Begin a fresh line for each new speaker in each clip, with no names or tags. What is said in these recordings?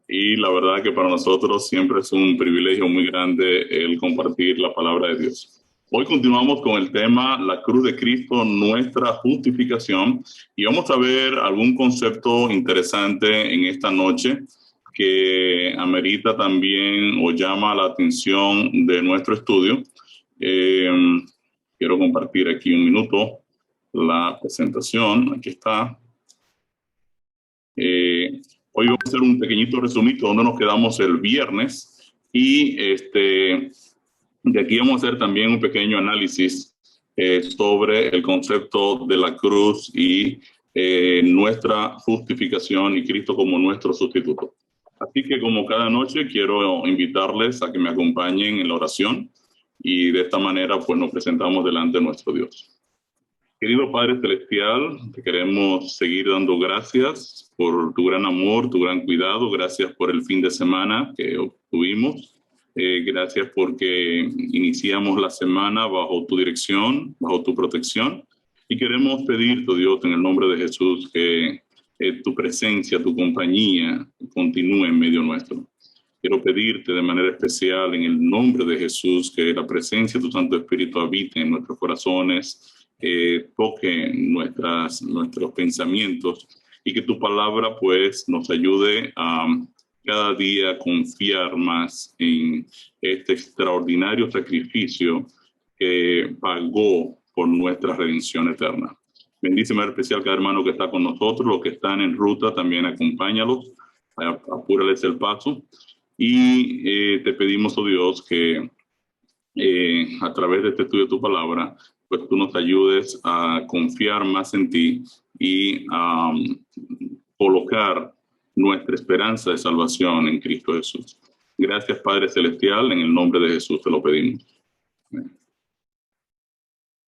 Y la verdad que para nosotros siempre es un privilegio muy grande el compartir la palabra de Dios. Hoy continuamos con el tema La cruz de Cristo, nuestra justificación, y vamos a ver algún concepto interesante en esta noche que amerita también o llama la atención de nuestro estudio. Eh, Quiero compartir aquí un minuto la presentación. Aquí está. Eh, Hoy vamos a hacer un pequeñito resumito donde nos quedamos el viernes y de aquí vamos a hacer también un pequeño análisis sobre el concepto de la cruz y nuestra justificación y Cristo como nuestro sustituto. Así que como cada noche quiero invitarles a que me acompañen en la oración y de esta manera pues nos presentamos delante de nuestro Dios. Querido Padre Celestial, te queremos seguir dando gracias por tu gran amor, tu gran cuidado. Gracias por el fin de semana que obtuvimos. Gracias porque iniciamos la semana bajo tu dirección, bajo tu protección. Y queremos pedirte, Dios, en el nombre de Jesús, que tu presencia, tu compañía continúe en medio nuestro. Quiero pedirte de manera especial en el nombre de Jesús que la presencia de tu Santo Espíritu habite en nuestros corazones, toque nuestros pensamientos y que tu palabra pues nos ayude a cada día confiar más en este extraordinario sacrificio que pagó por nuestra redención eterna. Bendice de manera especial cada hermano que está con nosotros, los que están en ruta también acompáñalos, apúrales el paso y te pedimos, oh Dios, que a través de este estudio de tu palabra, pues tú nos ayudes a confiar más en ti y a colocar nuestra esperanza de salvación en Cristo Jesús. Gracias, Padre Celestial, en el nombre de Jesús te lo pedimos.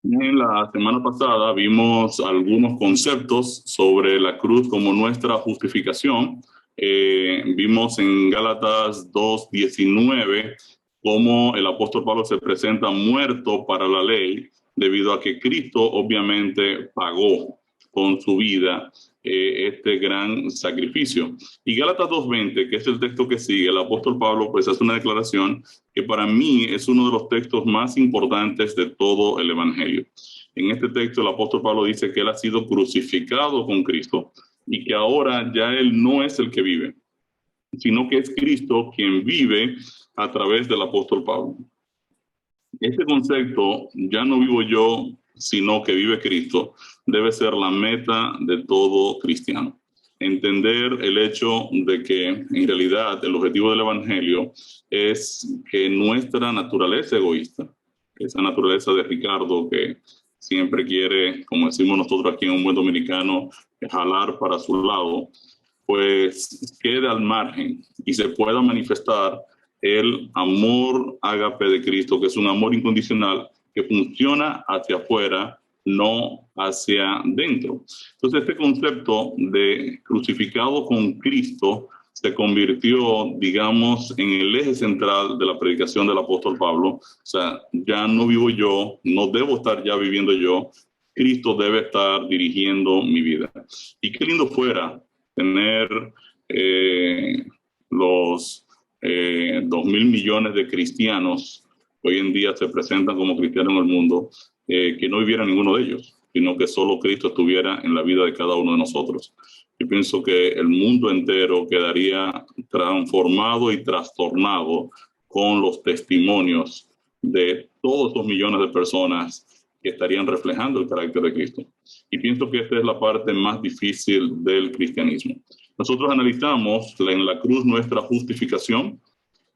En la semana pasada vimos algunos conceptos sobre la cruz como nuestra justificación. Vimos en Gálatas 2:19 cómo el apóstol Pablo se presenta muerto para la ley debido a que Cristo obviamente pagó con su vida este gran sacrificio. Y Gálatas 2:20, que es el texto que sigue, el apóstol Pablo pues hace una declaración que para mí es uno de los textos más importantes de todo el Evangelio. En este texto el apóstol Pablo dice que él ha sido crucificado con Cristo y que ahora ya él no es el que vive, sino que es Cristo quien vive a través del apóstol Pablo. Este concepto, ya no vivo yo, sino que vive Cristo, debe ser la meta de todo cristiano. Entender el hecho de que en realidad el objetivo del Evangelio es que nuestra naturaleza egoísta, esa naturaleza de Ricardo que siempre quiere, como decimos nosotros aquí en un buen dominicano, jalar para su lado, pues quede al margen y se pueda manifestar el amor ágape de Cristo, que es un amor incondicional que funciona hacia afuera, no hacia dentro. Entonces, este concepto de crucificado con Cristo se convirtió, digamos, en el eje central de la predicación del apóstol Pablo. O sea, ya no vivo yo, no debo estar ya viviendo yo, Cristo debe estar dirigiendo mi vida. Y qué lindo fuera tener los 2.000 millones de cristianos que hoy en día se presentan como cristianos en el mundo, que no viviera ninguno de ellos, sino que solo Cristo estuviera en la vida de cada uno de nosotros. Yo pienso que el mundo entero quedaría transformado y trastornado con los testimonios de todos esos millones de personas que estarían reflejando el carácter de Cristo. Y pienso que esta es la parte más difícil del cristianismo. Nosotros analizamos en la cruz nuestra justificación,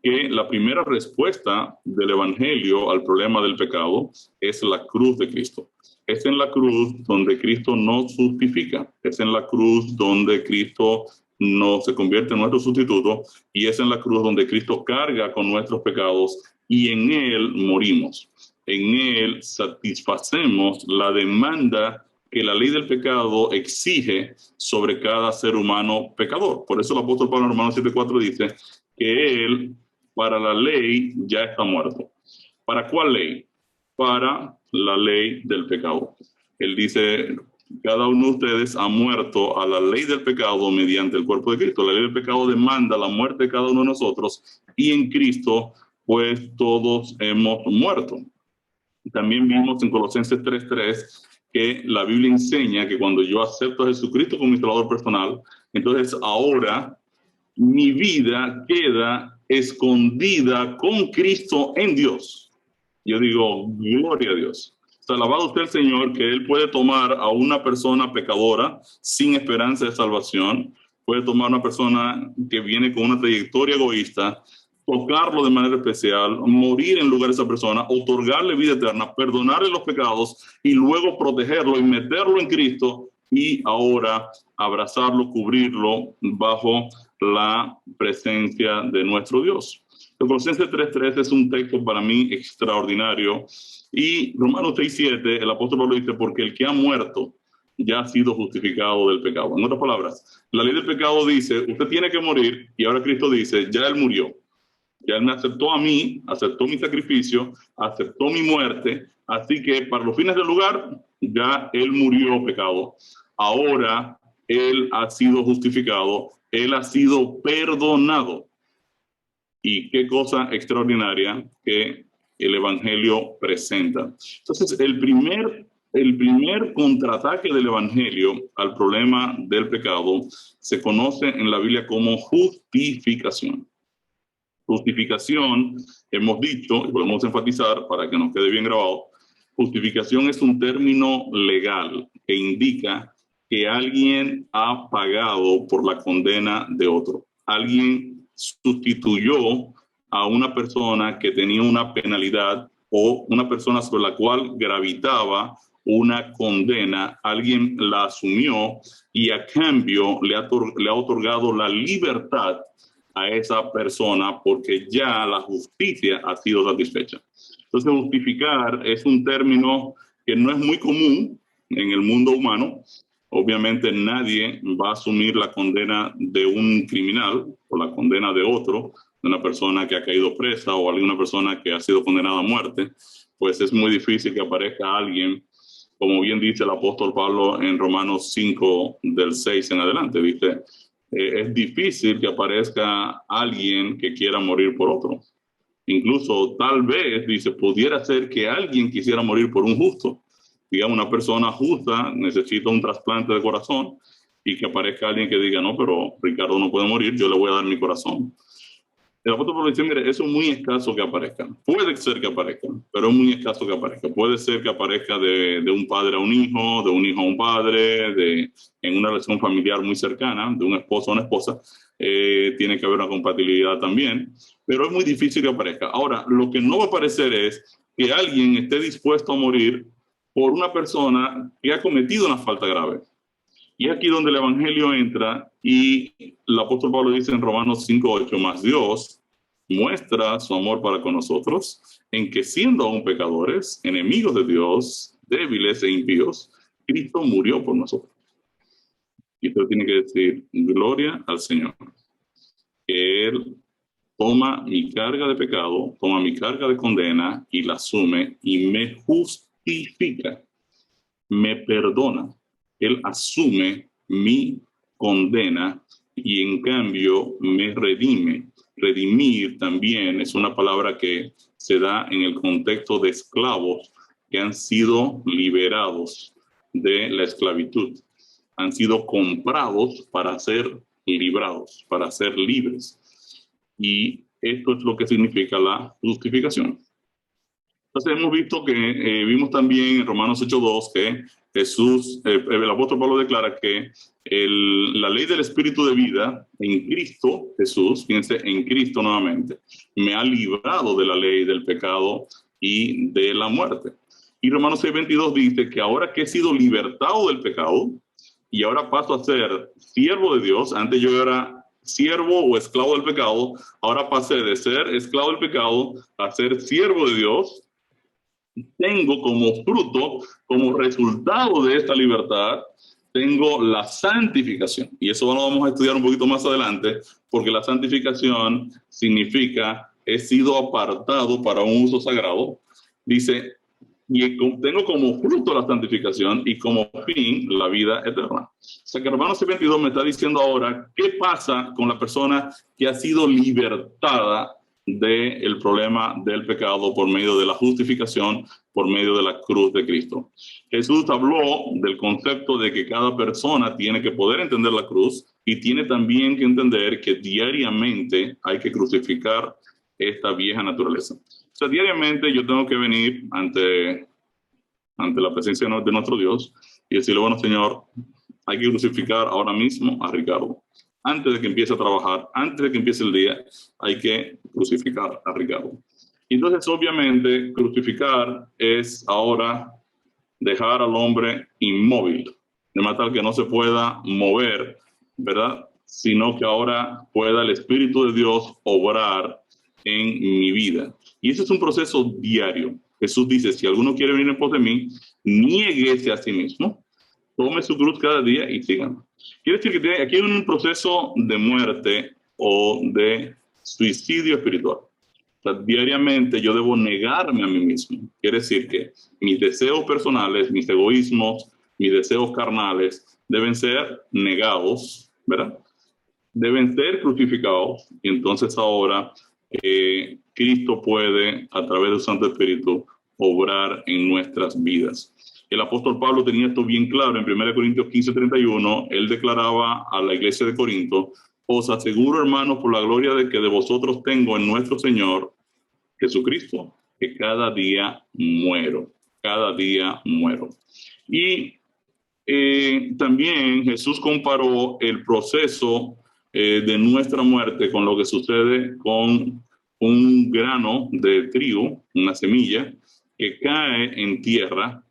que la primera respuesta del Evangelio al problema del pecado es la cruz de Cristo. Es en la cruz donde Cristo nos justifica, es en la cruz donde Cristo no se convierte en nuestro sustituto y es en la cruz donde Cristo carga con nuestros pecados y en Él morimos. En Él satisfacemos la demanda que la ley del pecado exige sobre cada ser humano pecador. Por eso el apóstol Pablo en Romanos 7:4 dice que Él para la ley ya está muerto. ¿Para cuál ley? Para la ley del pecado. Él dice, cada uno de ustedes ha muerto a la ley del pecado mediante el cuerpo de Cristo. La ley del pecado demanda la muerte de cada uno de nosotros y en Cristo, pues todos hemos muerto. También vimos en Colosenses 3:3 que la Biblia enseña que cuando yo acepto a Jesucristo como mi Salvador personal, entonces ahora mi vida queda escondida con Cristo en Dios. Yo digo, gloria a Dios. Alabado usted el Señor, que Él puede tomar a una persona pecadora sin esperanza de salvación, puede tomar a una persona que viene con una trayectoria egoísta, tocarlo de manera especial, morir en lugar de esa persona, otorgarle vida eterna, perdonarle los pecados y luego protegerlo y meterlo en Cristo y ahora abrazarlo, cubrirlo bajo la presencia de nuestro Dios. Colosenses 3:3 es un texto para mí extraordinario. Y Romanos 6:7, el apóstol Pablo dice, porque el que ha muerto ya ha sido justificado del pecado. En otras palabras, la ley del pecado dice, usted tiene que morir, y ahora Cristo dice, ya Él murió. Ya Él me aceptó a mí, aceptó mi sacrificio, aceptó mi muerte, así que para los fines del lugar, ya Él murió pecado. Ahora Él ha sido justificado, Él ha sido perdonado. Y qué cosa extraordinaria que el Evangelio presenta. Entonces, el primer contraataque del Evangelio al problema del pecado se conoce en la Biblia como justificación. Justificación, hemos dicho, y podemos enfatizar para que nos quede bien grabado, justificación es un término legal que indica que alguien ha pagado por la condena de otro. Alguien sustituyó a una persona que tenía una penalidad o una persona sobre la cual gravitaba una condena, alguien la asumió y a cambio le ha otorgado la libertad a esa persona porque ya la justicia ha sido satisfecha. Entonces, justificar es un término que no es muy común en el mundo humano. Obviamente nadie va a asumir la condena de un criminal o la condena de otro, de una persona que ha caído presa o alguna persona que ha sido condenada a muerte. Pues es muy difícil que aparezca alguien, como bien dice el apóstol Pablo en Romanos 5, del 6 en adelante. Dice, es difícil que aparezca alguien que quiera morir por otro. Incluso tal vez, dice, pudiera ser que alguien quisiera morir por un justo. Digamos, una persona justa necesita un trasplante de corazón y que aparezca alguien que diga, no, pero Ricardo no puede morir, yo le voy a dar mi corazón. El apóstol Pablo dice, mire, eso es muy escaso que aparezca. Puede ser que aparezca, pero es muy escaso que aparezca. Puede ser que aparezca de un padre a un hijo, de un hijo a un padre, en una relación familiar muy cercana, de un esposo a una esposa. Tiene que haber una compatibilidad también, pero es muy difícil que aparezca. Ahora, lo que no va a aparecer es que alguien esté dispuesto a morir por una persona que ha cometido una falta grave. Y aquí donde el Evangelio entra y el apóstol Pablo dice en Romanos 5:8, más Dios muestra su amor para con nosotros en que siendo aún pecadores, enemigos de Dios, débiles e impíos, Cristo murió por nosotros. Y usted tiene que decir, gloria al Señor, que Él toma mi carga de pecado, toma mi carga de condena y la asume y me justifica, me perdona. Él asume mi condena y en cambio me redime. Redimir también es una palabra que se da en el contexto de esclavos que han sido liberados de la esclavitud. Han sido comprados para ser librados, para ser libres. Y esto es lo que significa la justificación. Entonces hemos visto que, vimos también en Romanos 8:2 que Jesús, el apóstol Pablo declara que la ley del Espíritu de vida en Cristo Jesús, fíjense, en Cristo nuevamente, me ha librado de la ley del pecado y de la muerte. Y Romanos 6:22 dice que ahora que he sido libertado del pecado y ahora paso a ser siervo de Dios, antes yo era siervo o esclavo del pecado, ahora pasé de ser esclavo del pecado a ser siervo de Dios. Tengo como fruto, como resultado de esta libertad, tengo la santificación. Y eso lo vamos a estudiar un poquito más adelante, porque la santificación significa he sido apartado para un uso sagrado. Dice, y tengo como fruto la santificación y como fin la vida eterna. O sea que Romanos 6:22 me está diciendo ahora qué pasa con la persona que ha sido libertada del problema del pecado por medio de la justificación, por medio de la cruz de Cristo. Jesús habló del concepto de que cada persona tiene que poder entender la cruz y tiene también que entender que diariamente hay que crucificar esta vieja naturaleza. O sea, diariamente yo tengo que venir ante la presencia de nuestro Dios y decirle, bueno, Señor, hay que crucificar ahora mismo a Ricardo. Antes de que empiece a trabajar, antes de que empiece el día, hay que crucificar a Ricardo. Entonces, obviamente, crucificar es ahora dejar al hombre inmóvil, de manera tal que no se pueda mover, ¿verdad? Sino que ahora pueda el Espíritu de Dios obrar en mi vida. Y ese es un proceso diario. Jesús dice, si alguno quiere venir en pos de mí, niéguese a sí mismo, tome su cruz cada día y síganme. Quiere decir que aquí hay un proceso de muerte o de suicidio espiritual. O sea, diariamente yo debo negarme a mí mismo. Quiere decir que mis deseos personales, mis egoísmos, mis deseos carnales deben ser negados, ¿verdad? Deben ser crucificados. Y entonces ahora Cristo puede, a través del Santo Espíritu, obrar en nuestras vidas. El apóstol Pablo tenía esto bien claro en 1 Corintios 15:31. Él declaraba a la iglesia de Corinto, os aseguro, hermanos, por la gloria de que de vosotros tengo en nuestro Señor Jesucristo, que cada día muero, cada día muero. Y también Jesús comparó el proceso de nuestra muerte con lo que sucede con un grano de trigo, una semilla, que cae en tierra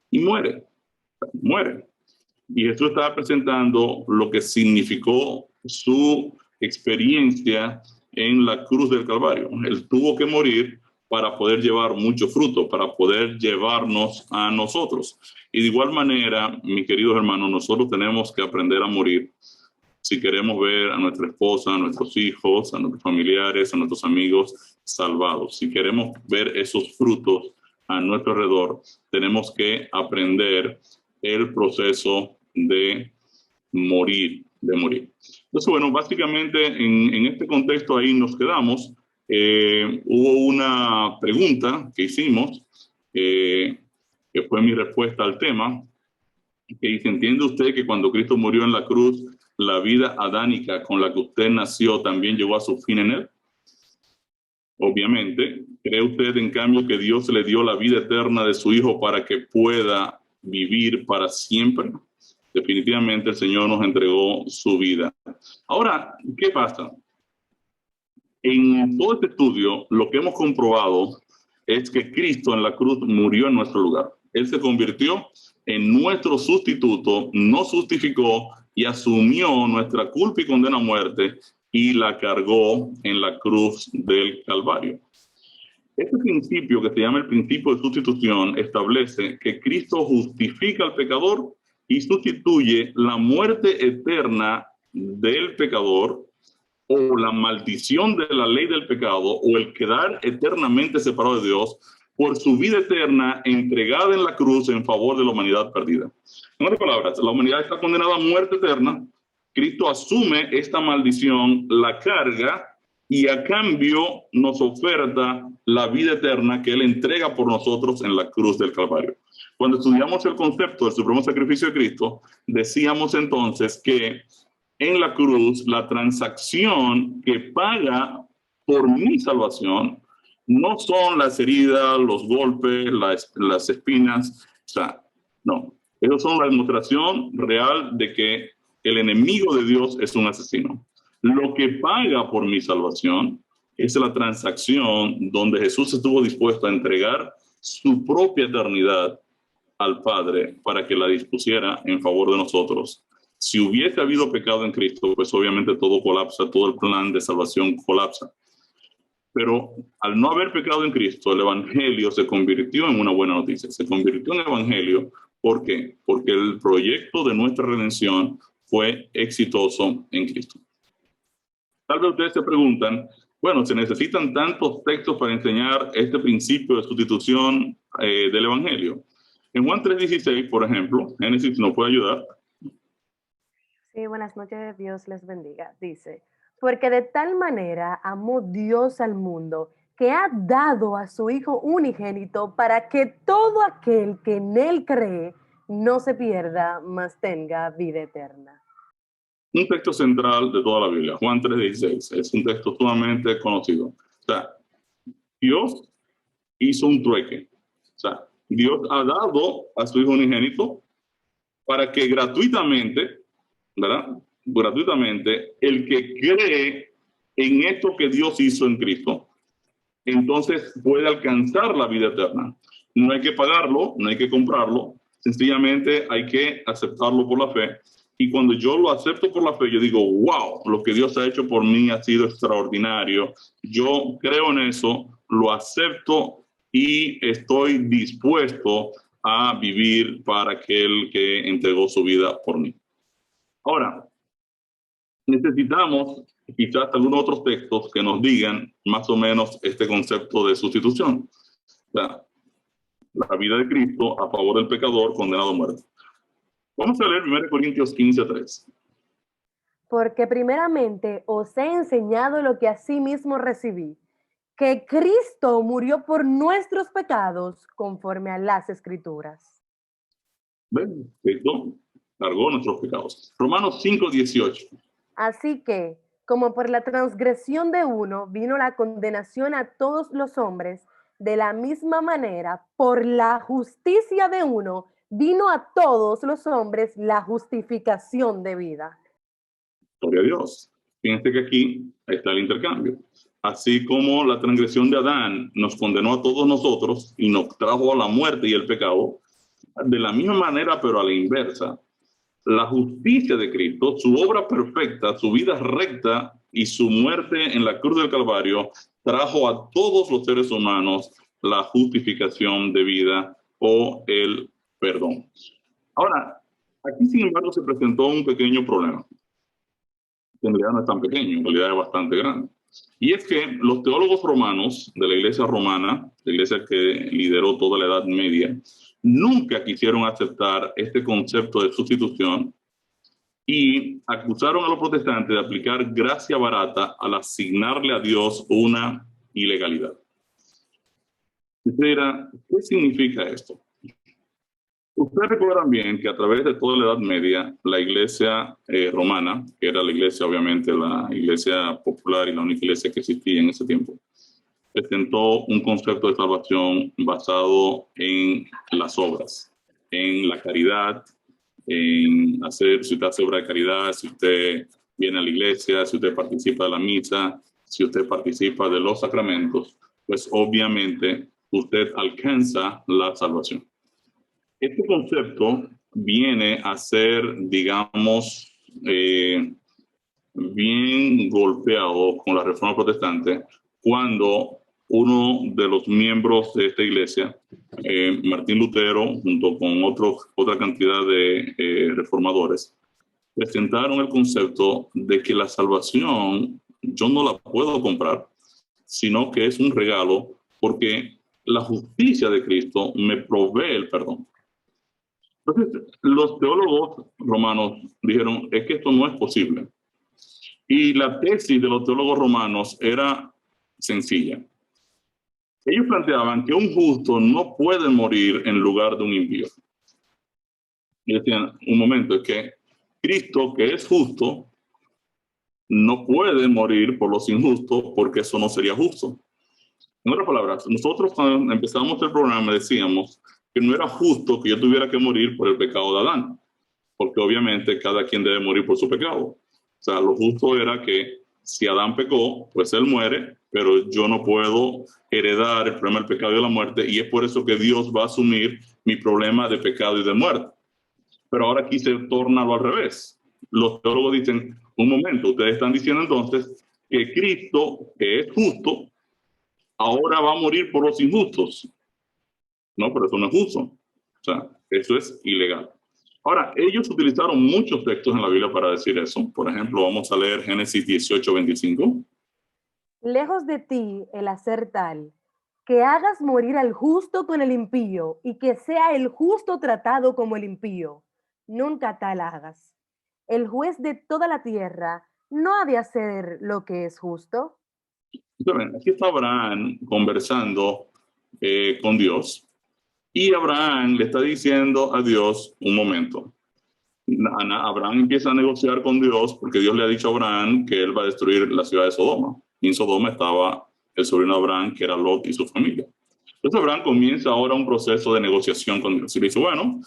y muere. Y Jesús estaba presentando lo que significó su experiencia en la cruz del Calvario. Él tuvo que morir para poder llevar mucho fruto, para poder llevarnos a nosotros. Y de igual manera, mis queridos hermanos, nosotros tenemos que aprender a morir si queremos ver a nuestra esposa, a nuestros hijos, a nuestros familiares, a nuestros amigos salvados. Si queremos ver esos frutos a nuestro alrededor, tenemos que aprender el proceso de morir. Entonces, bueno, básicamente en este contexto ahí nos quedamos. Hubo una pregunta que hicimos, que fue mi respuesta al tema, que dice, ¿entiende usted que cuando Cristo murió en la cruz, la vida adánica con la que usted nació también llegó a su fin en él? Obviamente. ¿Cree usted, en cambio, que Dios le dio la vida eterna de su Hijo para que pueda vivir para siempre? Definitivamente el Señor nos entregó su vida. Ahora, ¿qué pasa? En todo este estudio, lo que hemos comprobado es que Cristo en la cruz murió en nuestro lugar. Él se convirtió en nuestro sustituto, nos justificó y asumió nuestra culpa y condena a muerte y la cargó en la cruz del Calvario. Este principio, que se llama el principio de sustitución, establece que Cristo justifica al pecador y sustituye la muerte eterna del pecador o la maldición de la ley del pecado o el quedar eternamente separado de Dios por su vida eterna entregada en la cruz en favor de la humanidad perdida. En otras palabras, la humanidad está condenada a muerte eterna. Cristo asume esta maldición, la carga y a cambio nos oferta la vida eterna que Él entrega por nosotros en la cruz del Calvario. Cuando estudiamos el concepto del supremo sacrificio de Cristo, decíamos entonces que en la cruz la transacción que paga por mi salvación no son las heridas, los golpes, las espinas, o sea, no. Esos son la demostración real de que el enemigo de Dios es un asesino. Lo que paga por mi salvación es la transacción donde Jesús estuvo dispuesto a entregar su propia eternidad al Padre para que la dispusiera en favor de nosotros. Si hubiese habido pecado en Cristo, pues obviamente todo colapsa, todo el plan de salvación colapsa. Pero al no haber pecado en Cristo, el Evangelio se convirtió en una buena noticia. Se convirtió en Evangelio. ¿Por qué? Porque el proyecto de nuestra redención fue exitoso en Cristo. Tal vez ustedes se preguntan, Bueno, se necesitan tantos textos para enseñar este principio de sustitución del Evangelio. En Juan 3:16, por ejemplo, Génesis nos puede ayudar.
Sí, buenas noches, Dios les bendiga. Dice, porque de tal manera amó Dios al mundo que ha dado a su Hijo unigénito para que todo aquel que en él cree no se pierda, mas tenga vida eterna.
Un texto central de toda la Biblia, Juan 3:16, es un texto sumamente conocido. O sea, Dios hizo un trueque. O sea, Dios ha dado a su Hijo unigénito para que gratuitamente, ¿verdad? Gratuitamente, el que cree en esto que Dios hizo en Cristo, entonces puede alcanzar la vida eterna. No hay que pagarlo, no hay que comprarlo, sencillamente hay que aceptarlo por la fe. Y cuando yo lo acepto por la fe, yo digo, wow, lo que Dios ha hecho por mí ha sido extraordinario. Yo creo en eso, lo acepto y estoy dispuesto a vivir para aquel que entregó su vida por mí. Ahora, necesitamos quizás algunos otros textos que nos digan más o menos este concepto de sustitución. O sea, la vida de Cristo a favor del pecador condenado a muerte. Vamos a leer 1 Corintios 15:3.
Porque primeramente os he enseñado lo que asimismo recibí, que Cristo murió por nuestros pecados conforme a las Escrituras.
¿Ven? Cristo cargó nuestros pecados. Romanos 5:18.
Así que, como por la transgresión de uno vino la condenación a todos los hombres, de la misma manera, por la justicia de uno, vino a todos los hombres la justificación de vida.
Gloria a Dios. Fíjense que aquí está el intercambio. Así como la transgresión de Adán nos condenó a todos nosotros y nos trajo a la muerte y el pecado, de la misma manera, pero a la inversa, la justicia de Cristo, su obra perfecta, su vida recta y su muerte en la cruz del Calvario, trajo a todos los seres humanos la justificación de vida o el perdón. Ahora, aquí sin embargo se presentó un pequeño problema. En realidad no es tan pequeño, en realidad es bastante grande. Y es que los teólogos romanos de la iglesia romana, la iglesia que lideró toda la Edad Media, nunca quisieron aceptar este concepto de sustitución y acusaron a los protestantes de aplicar gracia barata al asignarle a Dios una ilegalidad. Usted dirá, ¿qué significa esto? Ustedes recuerdan bien que a través de toda la Edad Media, la iglesia romana, que era la iglesia, obviamente, la iglesia popular y la única iglesia que existía en ese tiempo, presentó un concepto de salvación basado en las obras, en la caridad, en hacer, si usted hace obra de caridad, si usted viene a la iglesia, si usted participa de la misa, si usted participa de los sacramentos, pues obviamente usted alcanza la salvación. Este concepto viene a ser, digamos, bien golpeado con la Reforma Protestante cuando uno de los miembros de esta iglesia, Martín Lutero, junto con otra cantidad de reformadores, presentaron el concepto de que la salvación yo no la puedo comprar, sino que es un regalo porque la justicia de Cristo me provee el perdón. Entonces, los teólogos romanos dijeron, es que esto no es posible. Y la tesis de los teólogos romanos era sencilla. Ellos planteaban que un justo no puede morir en lugar de un impío. Y decían, un momento, es que Cristo, que es justo, no puede morir por los injustos porque eso no sería justo. En otras palabras, nosotros cuando empezamos el programa decíamos que no era justo que yo tuviera que morir por el pecado de Adán, porque obviamente cada quien debe morir por su pecado. O sea, lo justo era que si Adán pecó, pues él muere, pero yo no puedo heredar el problema del pecado y de la muerte, y es por eso que Dios va a asumir mi problema de pecado y de muerte. Pero ahora aquí se torna al revés. Los teólogos dicen, un momento, ustedes están diciendo entonces que Cristo, que es justo, ahora va a morir por los injustos. No, pero eso no es justo. O sea, eso es ilegal. Ahora, ellos utilizaron muchos textos en la Biblia para decir eso. Por ejemplo, vamos a leer Génesis 18:25.
Lejos de ti el hacer tal, que hagas morir al justo con el impío y que sea el justo tratado como el impío. Nunca tal hagas. El juez de toda la tierra no ha de hacer lo que es justo.
Entonces, aquí está Abraham conversando con Dios y Abraham le está diciendo a Dios, un momento, Abraham empieza a negociar con Dios porque Dios le ha dicho a Abraham que él va a destruir la ciudad de Sodoma. Y en Sodoma estaba el sobrino de Abraham, que era Lot y su familia. Entonces Abraham comienza ahora un proceso de negociación con Dios. Y le dice, bueno,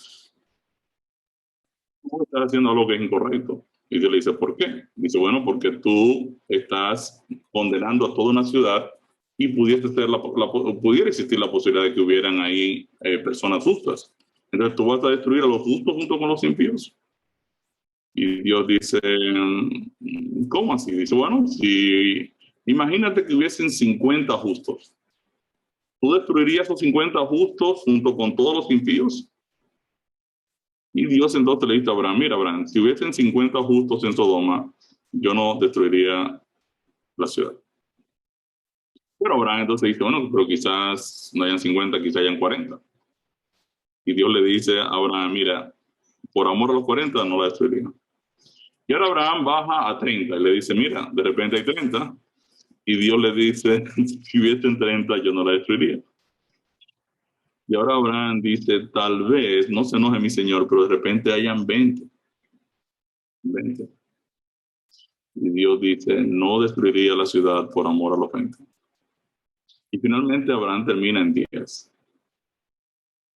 tú estás haciendo algo que es incorrecto. Y Dios le dice, ¿por qué? Dice, bueno, porque tú estás condenando a toda una ciudad y pudiera existir la posibilidad de que hubieran ahí personas justas. Entonces tú vas a destruir a los justos junto con los impíos. Y Dios dice, ¿cómo así? Dice, bueno, si imagínate que hubiesen 50 justos. ¿Tú destruirías esos 50 justos junto con todos los impíos? Y Dios entonces le dice a Abraham, mira Abraham, si hubiesen 50 justos en Sodoma, yo no destruiría la ciudad. Pero Abraham entonces dice, bueno, pero quizás no hayan 50, quizás hayan 40. Y Dios le dice a Abraham, mira, por amor a los 40 no la destruiría. Y ahora Abraham baja a 30 y le dice, mira, de repente hay 30. Y Dios le dice, si hubiesen 30, yo no la destruiría. Y ahora Abraham dice, tal vez, no se enoje mi señor, pero de repente hayan 20. 20. Y Dios dice, no destruiría la ciudad por amor a los 20. Y finalmente Abraham termina en 10.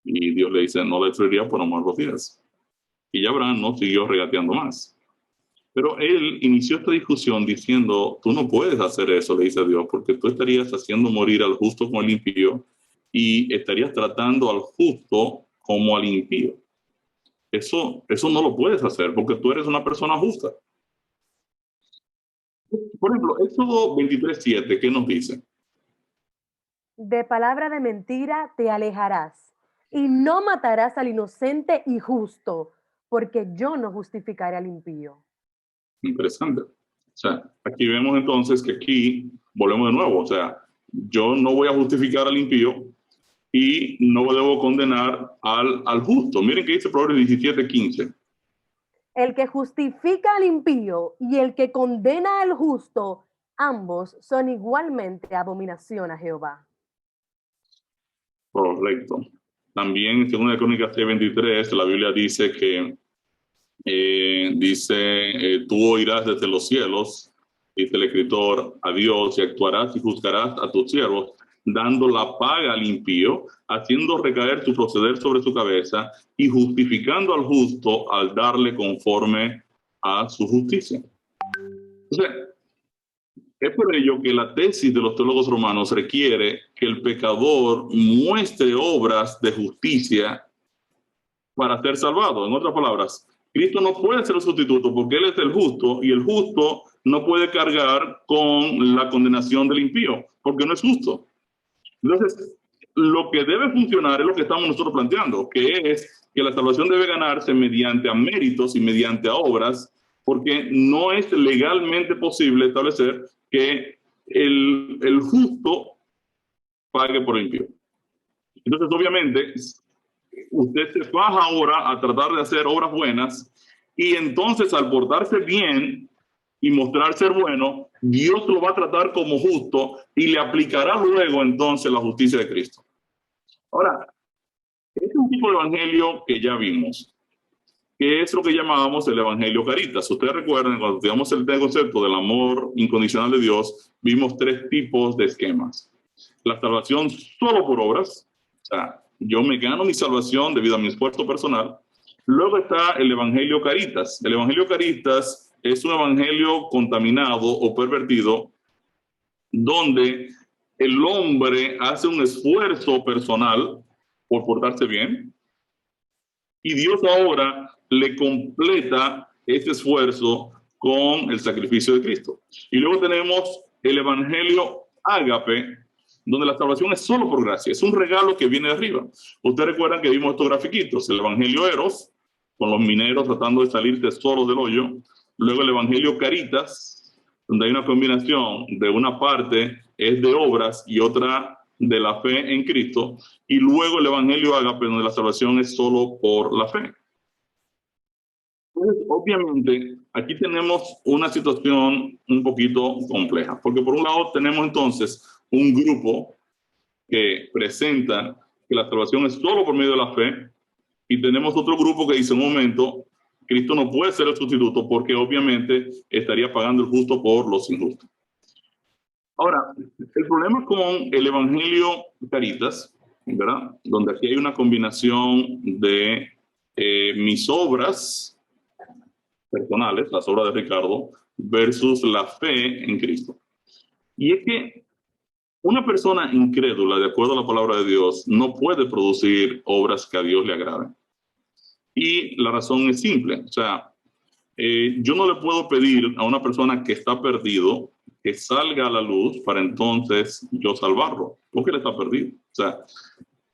Y Dios le dice, no la destruiría por amor a los 10. Y ya Abraham no siguió regateando más. Pero él inició esta discusión diciendo, tú no puedes hacer eso, le dice a Dios, porque tú estarías haciendo morir al justo como al impío y estarías tratando al justo como al impío. Eso no lo puedes hacer porque tú eres una persona justa. Por ejemplo, Éxodo 23:7, ¿qué nos dice?
De palabra de mentira te alejarás y no matarás al inocente y justo, porque yo no justificaré al impío.
Interesante. O sea, aquí vemos entonces que aquí volvemos de nuevo. O sea, yo no voy a justificar al impío y no debo condenar al justo. Miren que dice Proverbios 17:15.
El que justifica al impío y el que condena al justo, ambos son igualmente abominación a Jehová.
Correcto. También, según la Crónicas 3:23, la Biblia dice que tú oirás desde los cielos, dice el escritor, a Dios, y actuarás y juzgarás a tus siervos, dando la paga al impío, haciendo recaer su proceder sobre su cabeza y justificando al justo al darle conforme a su justicia. Entonces, es por ello que la tesis de los teólogos romanos requiere que el pecador muestre obras de justicia para ser salvado. En otras palabras, Cristo no puede ser el sustituto porque Él es el justo y el justo no puede cargar con la condenación del impío porque no es justo. Entonces, lo que debe funcionar es lo que estamos nosotros planteando, que es que la salvación debe ganarse mediante a méritos y mediante a obras, porque no es legalmente posible establecer que el justo pague por el impío. Entonces, obviamente, usted se baja ahora a tratar de hacer obras buenas y entonces al portarse bien y mostrar ser bueno, Dios lo va a tratar como justo y le aplicará luego entonces la justicia de Cristo. Ahora, este es un tipo de evangelio que ya vimos, que es lo que llamábamos el evangelio caritas. Ustedes recuerdan, cuando estudiamos el concepto del amor incondicional de Dios, vimos 3 tipos de esquemas. La salvación solo por obras, o sea, yo me gano mi salvación debido a mi esfuerzo personal. Luego está el evangelio caritas. El evangelio caritas es un evangelio contaminado o pervertido donde el hombre hace un esfuerzo personal por portarse bien y Dios ahora le completa ese esfuerzo con el sacrificio de Cristo. Y luego tenemos el evangelio ágape, donde la salvación es solo por gracia, es un regalo que viene de arriba. Ustedes recuerdan que vimos estos grafiquitos, el evangelio eros, con los mineros tratando de salirse solos del hoyo, luego el evangelio caritas, donde hay una combinación de una parte es de obras y otra de la fe en Cristo, y luego el Evangelio ágape, donde la salvación es solo por la fe. Entonces, obviamente, aquí tenemos una situación un poquito compleja, porque por un lado tenemos entonces un grupo que presenta que la salvación es solo por medio de la fe, y tenemos otro grupo que dice, un momento, Cristo no puede ser el sustituto porque obviamente estaría pagando el justo por los injustos. Ahora, el problema con el Evangelio Caritas, ¿verdad? Donde aquí hay una combinación de mis obras personales, las obras de Ricardo, versus la fe en Cristo. Y es que una persona incrédula, de acuerdo a la palabra de Dios, no puede producir obras que a Dios le agraden. Y la razón es simple, o sea, yo no le puedo pedir a una persona que está perdido que salga a la luz para entonces yo salvarlo, porque él está perdido. O sea,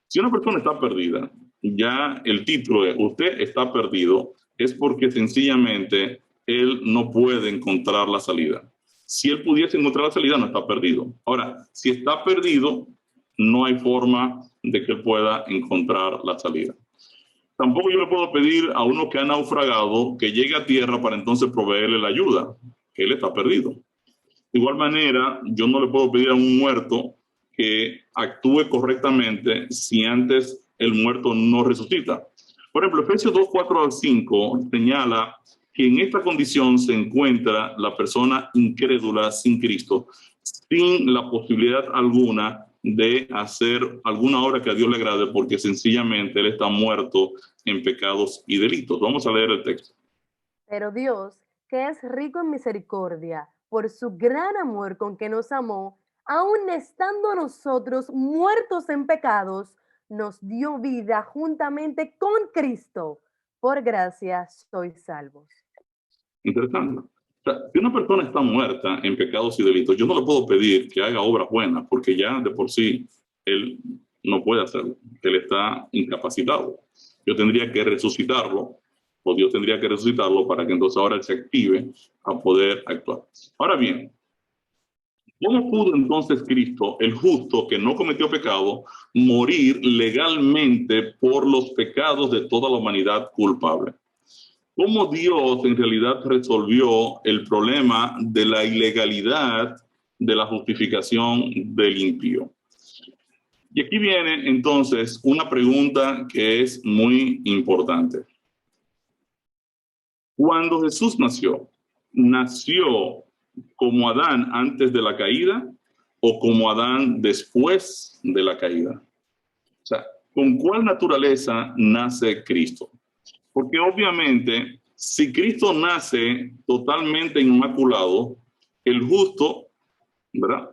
si una persona está perdida, ya el título es usted está perdido, es porque sencillamente él no puede encontrar la salida. Si él pudiese encontrar la salida, no está perdido. Ahora, si está perdido, no hay forma de que él pueda encontrar la salida. Tampoco yo le puedo pedir a uno que ha naufragado que llegue a tierra para entonces proveerle la ayuda, que él está perdido. De igual manera, yo no le puedo pedir a un muerto que actúe correctamente si antes el muerto no resucita. Por ejemplo, Efesios 2, 4 al 5 señala que en esta condición se encuentra la persona incrédula sin Cristo, sin la posibilidad alguna de hacer alguna obra que a Dios le agrade, porque sencillamente él está muerto en pecados y delitos. Vamos a leer el texto.
Pero Dios, que es rico en misericordia, por su gran amor con que nos amó, aun estando nosotros muertos en pecados, nos dio vida juntamente con Cristo. Por gracia sois salvos.
Interesante. O sea, si una persona está muerta en pecados y delitos, yo no le puedo pedir que haga obras buenas, porque ya de por sí él no puede hacerlo. Él está incapacitado. Yo tendría que resucitarlo, o Dios tendría que resucitarlo para que entonces ahora él se active a poder actuar. Ahora bien, ¿cómo pudo entonces Cristo, el justo que no cometió pecado, morir legalmente por los pecados de toda la humanidad culpable? ¿Cómo Dios en realidad resolvió el problema de la ilegalidad de la justificación del impío? Y aquí viene entonces una pregunta que es muy importante. Cuando Jesús nació, ¿nació como Adán antes de la caída o como Adán después de la caída? O sea, ¿con cuál naturaleza nace Cristo? Porque obviamente, si Cristo nace totalmente inmaculado, el justo, ¿verdad?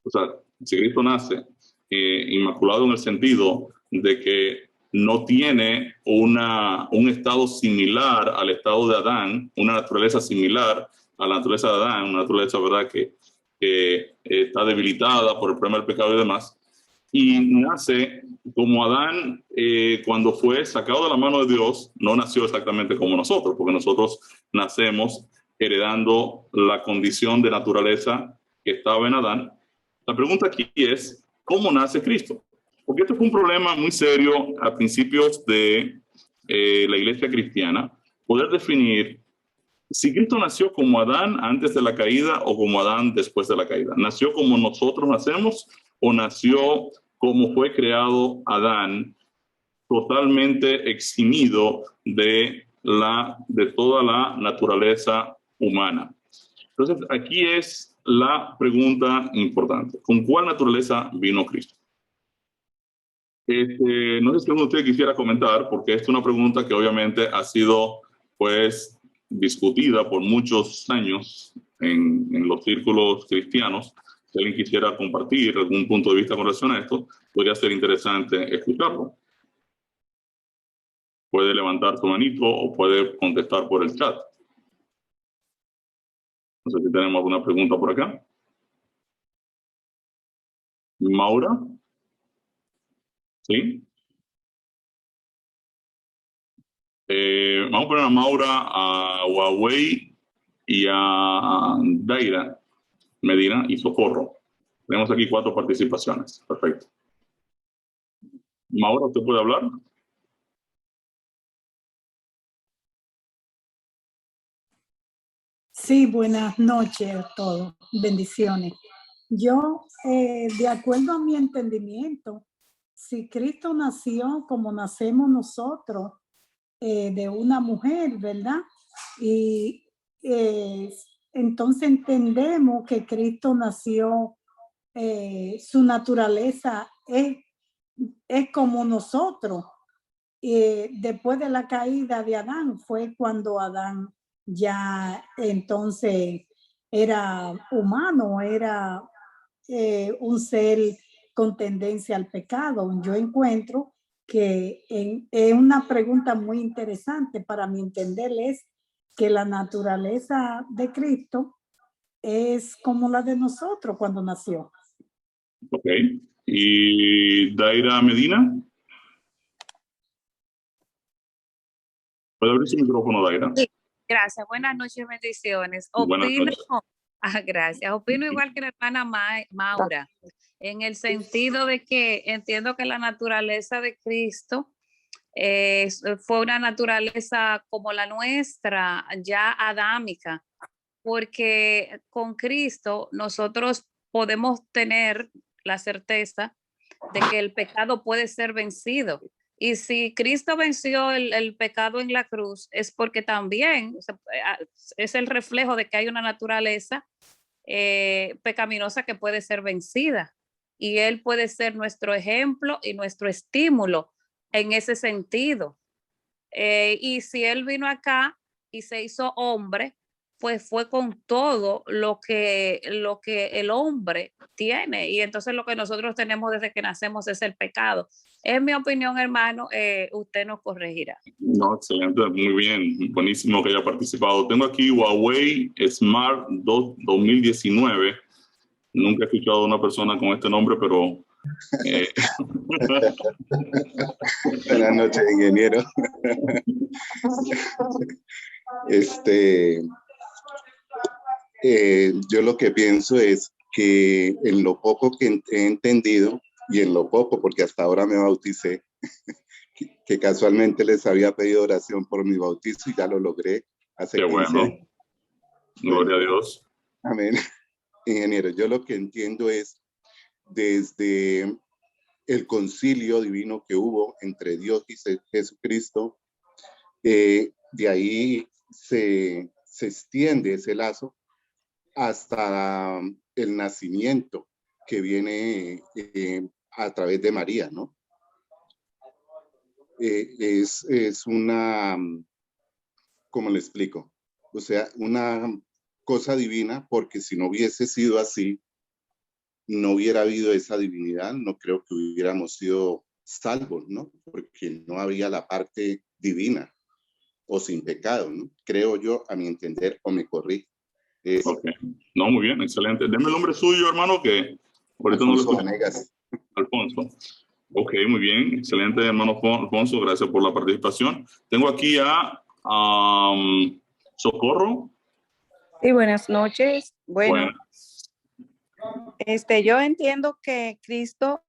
O sea, si Cristo nace inmaculado en el sentido de que no tiene un estado similar al estado de Adán, una naturaleza similar a la naturaleza de Adán, una naturaleza, ¿verdad?, que está debilitada por el problema del pecado y demás, y nace como Adán cuando fue sacado de la mano de Dios, no nació exactamente como nosotros, porque nosotros nacemos heredando la condición de naturaleza que estaba en Adán. La pregunta aquí es, ¿cómo nace Cristo? Porque esto fue un problema muy serio a principios de la iglesia cristiana, poder definir si Cristo nació como Adán antes de la caída o como Adán después de la caída. ¿Nació como nosotros nacemos o nació como fue creado Adán, totalmente eximido de toda la naturaleza humana? Entonces, aquí es la pregunta importante. ¿Con cuál naturaleza vino Cristo? No sé si alguno de ustedes quisiera comentar, porque esta es una pregunta que obviamente ha sido, pues, discutida por muchos años en los círculos cristianos. Si alguien quisiera compartir algún punto de vista con relación a esto, podría ser interesante escucharlo. Puede levantar su manito o puede contestar por el chat. No sé si tenemos alguna pregunta por acá. Maura. ¿Sí? Vamos a poner a Maura a Huawei y a Daira Medina y Socorro. Tenemos aquí 4 participaciones. Perfecto. Maura, ¿usted puede hablar?
Sí, buenas noches a todos. Bendiciones. Yo, de acuerdo a mi entendimiento, si Cristo nació como nacemos nosotros, de una mujer, ¿verdad? Y entonces entendemos que Cristo nació, su naturaleza es como nosotros. Después de la caída de Adán fue cuando Adán ya entonces era humano, era un ser con tendencia al pecado. Yo encuentro que es una pregunta muy interesante para mi entender, es que la naturaleza de Cristo es como la de nosotros cuando nació.
Ok. ¿Y Daira Medina? ¿Puede abrir su micrófono, Daira?
Sí, gracias. Buenas noches, bendiciones.
Buenas
Opino,
noches.
gracias. Opino igual que la hermana Maura, en el sentido de que entiendo que la naturaleza de Cristo fue una naturaleza como la nuestra, ya adámica, porque con Cristo nosotros podemos tener la certeza de que el pecado puede ser vencido. Y si Cristo venció el pecado en la cruz, es porque también es el reflejo de que hay una naturaleza pecaminosa que puede ser vencida. Y Él puede ser nuestro ejemplo y nuestro estímulo en ese sentido. Y si Él vino acá y se hizo hombre, pues fue con todo lo que el hombre tiene. Y entonces lo que nosotros tenemos desde que nacemos es el pecado. Es mi opinión, hermano, usted nos corregirá.
No, excelente, muy bien, buenísimo que haya participado. Tengo aquí Huawei Smart 2 2019. Nunca he escuchado a una persona con este nombre, pero...
Buenas noches, ingeniero. Yo lo que pienso es que en lo poco que he entendido, y en lo poco, porque hasta ahora me bauticé, que casualmente les había pedido oración por mi bautizo y ya lo logré hace 15 años.
Gloria a Dios.
Amén. Ingeniero, yo lo que entiendo es desde el concilio divino que hubo entre Dios y Jesucristo, de ahí se extiende ese lazo hasta el nacimiento que viene a través de María, ¿no? Es una, ¿cómo le explico? O sea, una cosa divina, porque si no hubiese sido así, no hubiera habido esa divinidad, no creo que hubiéramos sido salvos, ¿no? Porque no había la parte divina o sin pecado, ¿no? Creo yo, a mi entender, o me corrijo.
Okay. No, muy bien, excelente. Deme el nombre suyo, hermano, que ahorita
Alfonso
no lo
Vanegas.
Alfonso. Ok, muy bien, excelente, hermano Alfonso, gracias por la participación. Tengo aquí a Socorro.
Sí, buenas noches. Bueno,
Buenas.
yo entiendo que Cristo,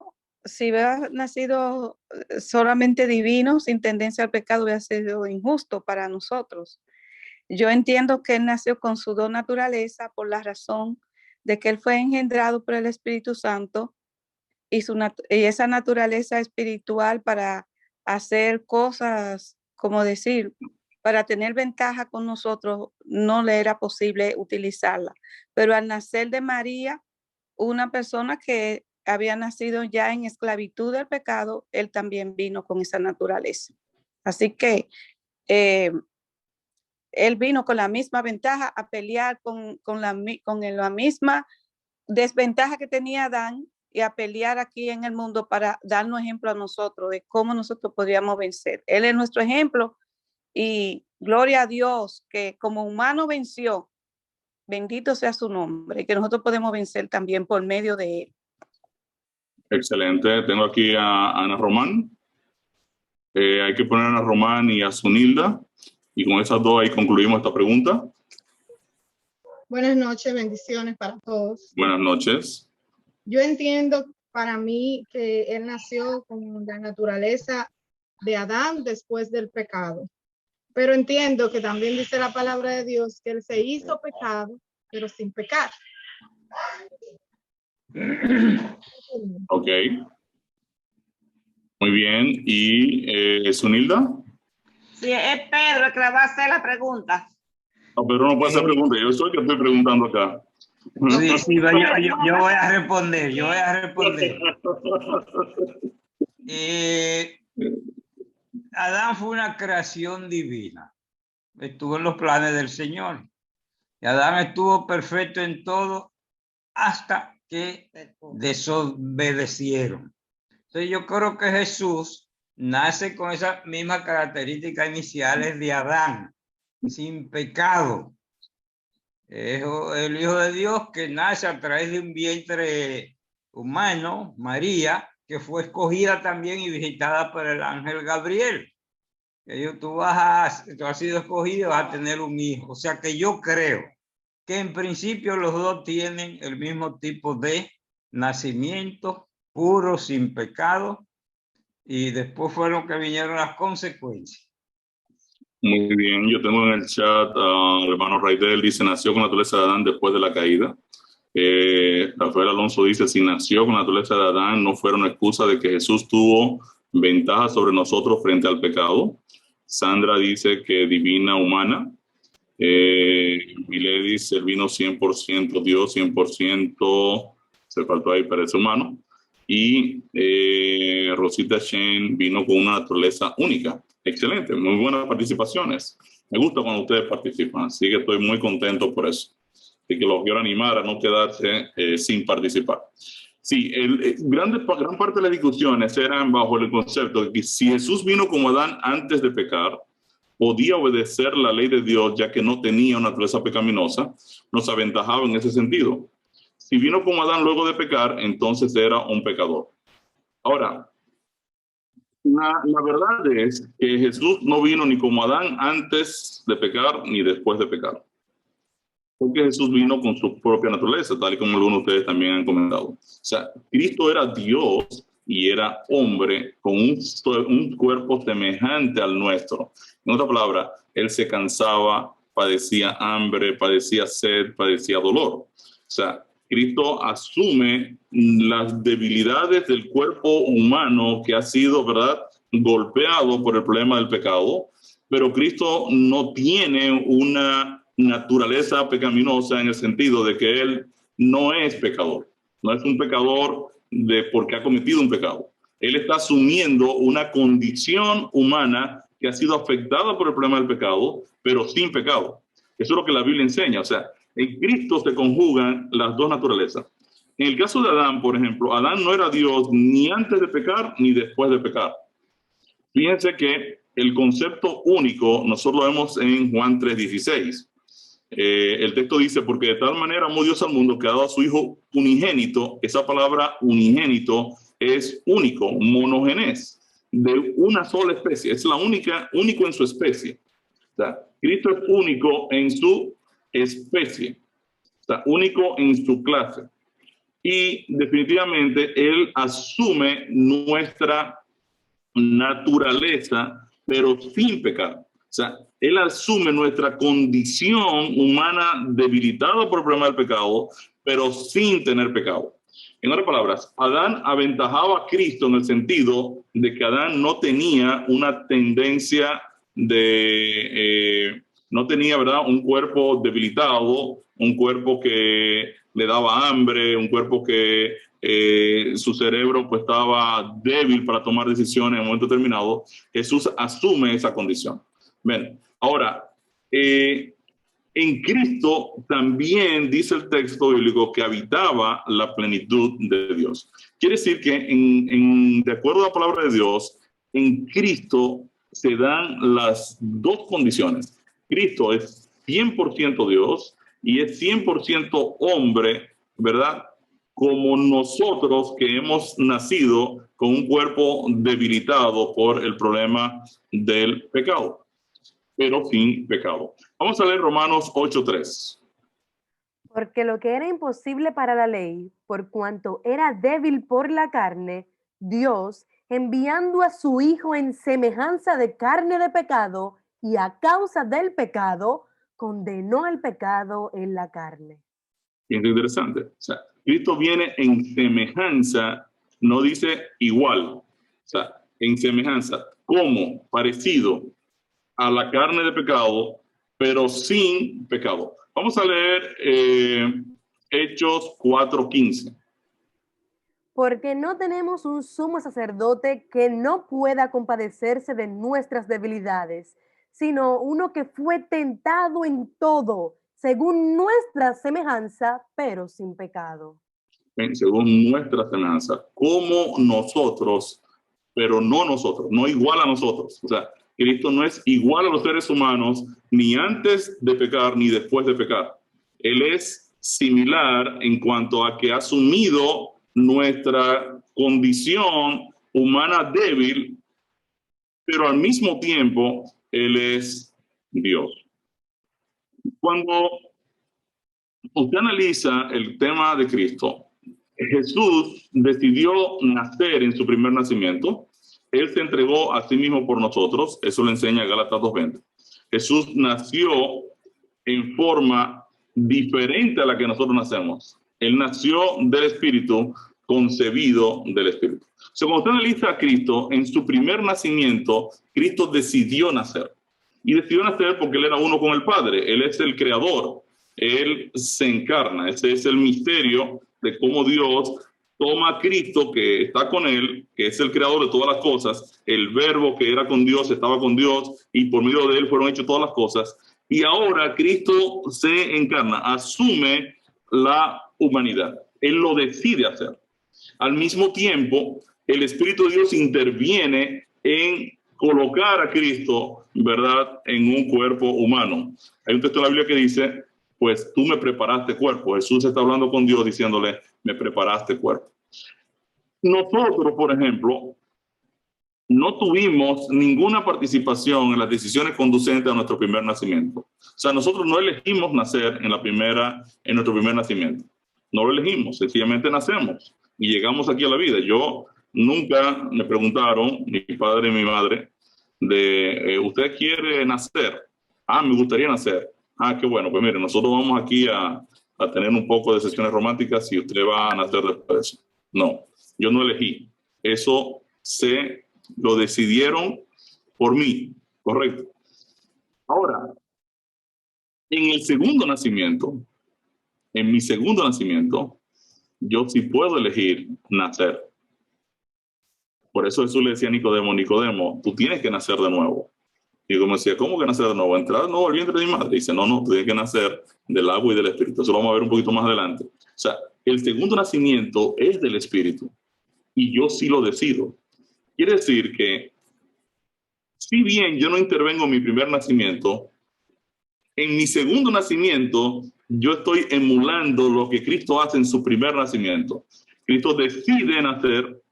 si hubiera nacido solamente divino, sin tendencia al pecado, hubiera sido injusto para nosotros. Yo entiendo que Él nació con su don naturaleza por la razón de que Él fue engendrado por el Espíritu Santo y esa naturaleza espiritual para hacer cosas, como decir, para tener ventaja con nosotros, no le era posible utilizarla. Pero al nacer de María, una persona que había nacido ya en esclavitud del pecado, él también vino con esa naturaleza. Así que él vino con la misma ventaja a pelear con la misma desventaja que tenía Adán y a pelear aquí en el mundo para darnos ejemplo a nosotros de cómo nosotros podríamos vencer. Él es nuestro ejemplo y gloria a Dios que como humano venció, bendito sea su nombre, que nosotros podemos vencer también por medio de él.
Excelente, tengo aquí a Ana Román. Hay que poner a Ana Román y a Zunilda, y con esas dos ahí concluimos esta pregunta.
Buenas noches, bendiciones para todos.
Buenas noches.
Yo entiendo para mí que él nació con la naturaleza de Adán después del pecado. Pero entiendo que también dice la palabra de Dios que él se hizo pecado, pero sin pecar.
Ok. Muy bien. ¿Y Sunilda?
Sí, es Pedro el que le va a hacer la pregunta.
No, Pedro no puede hacer pregunta. Yo soy el que estoy preguntando acá.
Sí, sí, yo voy a responder, Adán fue una creación divina. Estuvo en los planes del Señor. Y Adán estuvo perfecto en todo hasta que desobedecieron. Entonces yo creo que Jesús nace con esas mismas características iniciales de Adán, sin pecado. Es el Hijo de Dios que nace a través de un vientre humano, María, que fue escogida también y visitada por el ángel Gabriel. Tú has sido escogido y vas a tener un hijo. O sea que yo creo que en principio los dos tienen el mismo tipo de nacimiento, puro, sin pecado, y después fueron que vinieron las consecuencias.
Muy bien, yo tengo en el chat al hermano Raidel, dice, nació con la naturaleza de Adán después de la caída. Rafael Alonso dice, si nació con la naturaleza de Adán, no fueron excusa de que Jesús tuvo ventaja sobre nosotros frente al pecado. Sandra dice que divina humana. Miledis, él vino 100% Dios, 100%, se faltó ahí, parece humano. Y Rosita Shen vino con una naturaleza única. Excelente, muy buenas participaciones. Me gusta cuando ustedes participan, así que estoy muy contento por eso. Así que los quiero animar a no quedarse sin participar. Sí, gran parte de las discusiones eran bajo el concepto de que si Jesús vino como Adán antes de pecar, podía obedecer la ley de Dios ya que no tenía una naturaleza pecaminosa, nos aventajaba en ese sentido. Si vino como Adán luego de pecar, entonces era un pecador. Ahora, la verdad es que Jesús no vino ni como Adán antes de pecar ni después de pecar. Porque Jesús vino con su propia naturaleza, tal y como algunos de ustedes también han comentado. O sea, Cristo era Dios y era hombre con un cuerpo semejante al nuestro. En otra palabra, él se cansaba, padecía hambre, padecía sed, padecía dolor. O sea, Cristo asume las debilidades del cuerpo humano que ha sido, ¿verdad?, golpeado por el problema del pecado, pero Cristo no tiene una naturaleza pecaminosa en el sentido de que él no es pecador. No es un pecador porque ha cometido un pecado. Él está asumiendo una condición humana que ha sido afectada por el problema del pecado, pero sin pecado. Eso es lo que la Biblia enseña. O sea, en Cristo se conjugan las dos naturalezas. En el caso de Adán, por ejemplo, Adán no era Dios ni antes de pecar ni después de pecar. Fíjense que el concepto único nosotros lo vemos en Juan 3:16. El texto dice, porque de tal manera amó Dios al mundo que ha dado a su Hijo unigénito. Esa palabra unigénito es único, monogenés, de una sola especie. Es la único en su especie. O sea, Cristo es único en su especie. O sea, único en su clase. Y definitivamente Él asume nuestra naturaleza, pero sin pecado. O sea, Él asume nuestra condición humana debilitada por el problema del pecado, pero sin tener pecado. En otras palabras, Adán aventajaba a Cristo en el sentido de que Adán no tenía una tendencia no tenía, ¿verdad?, un cuerpo debilitado, un cuerpo que le daba hambre, un cuerpo que su cerebro pues estaba débil para tomar decisiones en un momento determinado. Jesús asume esa condición. Bien, ahora, en Cristo también dice el texto bíblico que habitaba la plenitud de Dios. Quiere decir que de acuerdo a la palabra de Dios, en Cristo se dan las dos condiciones. Cristo es 100% Dios y es 100% hombre, ¿verdad?, como nosotros que hemos nacido con un cuerpo debilitado por el problema del pecado, pero sin pecado. Vamos a leer Romanos 8:3.
Porque lo que era imposible para la ley, por cuanto era débil por la carne, Dios, enviando a su Hijo en semejanza de carne de pecado, y a causa del pecado, condenó el pecado en la carne.
Es interesante. O sea, Cristo viene en semejanza, no dice igual. O sea, en semejanza, como parecido a la carne de pecado, pero sin pecado. Vamos a leer Hechos 4:15.
Porque no tenemos un sumo sacerdote que no pueda compadecerse de nuestras debilidades, sino uno que fue tentado en todo, según nuestra semejanza, pero sin pecado.
Según nuestra semejanza, como nosotros, pero no nosotros, no igual a nosotros. O sea, Cristo no es igual a los seres humanos, ni antes de pecar, ni después de pecar. Él es similar en cuanto a que ha asumido nuestra condición humana débil, pero al mismo tiempo, Él es Dios. Cuando usted analiza el tema de Cristo, Jesús decidió nacer en su primer nacimiento. Él se entregó a sí mismo por nosotros. Eso lo enseña Gálatas 2:20. Jesús nació en forma diferente a la que nosotros nacemos. Él nació del Espíritu, concebido del Espíritu. O sea, cuando usted analiza a Cristo, en su primer nacimiento, Cristo decidió nacer. Y decidió nacer porque Él era uno con el Padre. Él es el creador. Él se encarna. Ese es el misterio de cómo Dios toma a Cristo, que está con Él, que es el creador de todas las cosas, el verbo que era con Dios, estaba con Dios, y por medio de Él fueron hechas todas las cosas. Y ahora Cristo se encarna, asume la humanidad. Él lo decide hacer. Al mismo tiempo, el Espíritu de Dios interviene en colocar a Cristo, ¿verdad?, en un cuerpo humano. Hay un texto de la Biblia que dice, pues tú me preparaste cuerpo. Jesús está hablando con Dios diciéndole, me preparaste cuerpo. Nosotros, por ejemplo, no tuvimos ninguna participación en las decisiones conducentes a nuestro primer nacimiento. O sea, nosotros no elegimos nacer en nuestro primer nacimiento. No lo elegimos, sencillamente nacemos y llegamos aquí a la vida. Yo nunca me preguntaron, mi padre y mi madre, ¿usted quiere nacer? Ah, me gustaría nacer. Ah, qué bueno, pues mire, nosotros vamos aquí a tener un poco de sesiones románticas y usted va a nacer después de eso. No, yo no elegí. Eso lo decidieron por mí, correcto. Ahora, en mi segundo nacimiento, yo sí puedo elegir nacer. Por eso Jesús le decía a Nicodemo, tú tienes que nacer de nuevo. Y como decía, ¿cómo que nacer de nuevo? ¿Entrar de nuevo al vientre de mi madre? Dice, no, tú tienes que nacer del agua y del Espíritu. Eso lo vamos a ver un poquito más adelante. O sea, el segundo nacimiento es del Espíritu. Y yo sí lo decido. Quiere decir que, si bien yo no intervengo en mi primer nacimiento, en mi segundo nacimiento, yo estoy emulando lo que Cristo hace en su primer nacimiento. Cristo decide nacer